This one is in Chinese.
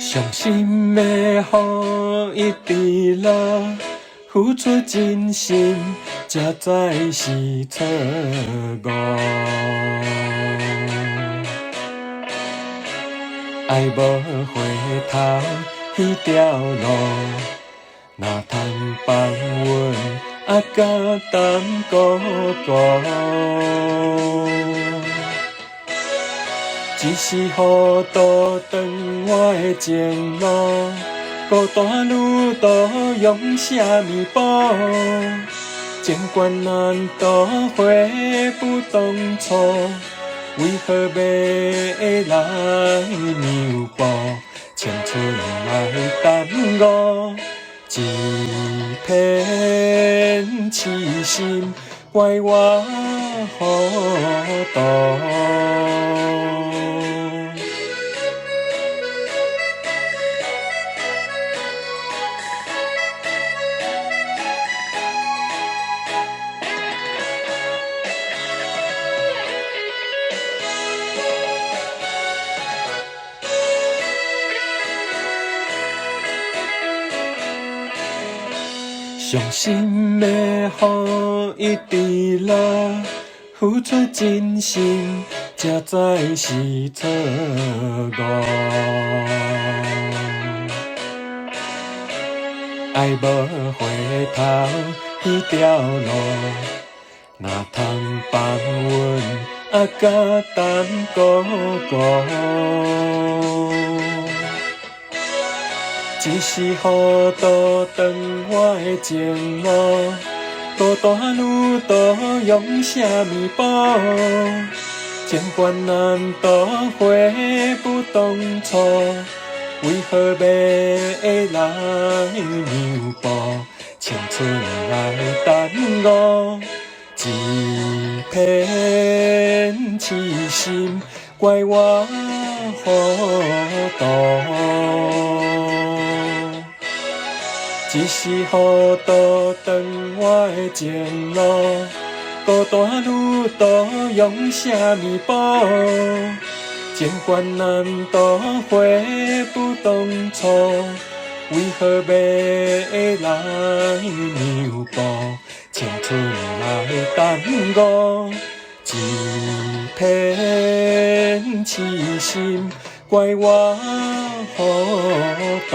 伤心的雨一直落，付出真心，才知是错误。爱无回头迄条路，哪通放阮敢担孤孤？一时糊涂断我的情路，孤单旅途用啥物补？情关难渡，悔不当初，为何要来让步？青春来耽误，一片痴心，怪我糊涂。伤心的雨一直落，付出真心，才知是错误。爱无回头迄条路，哪通放阮敢担孤孤？一时糊涂断我的情路，孤单旅途用啥物补？情关难渡，悔不当初，为何要来让步？青春来耽误，一片痴心，怪我糊涂。一时糊涂断我的情路，孤单旅途用啥物补？情关难渡，悔不当初，为何要来让步？青春来耽误，一片痴心，怪我糊涂。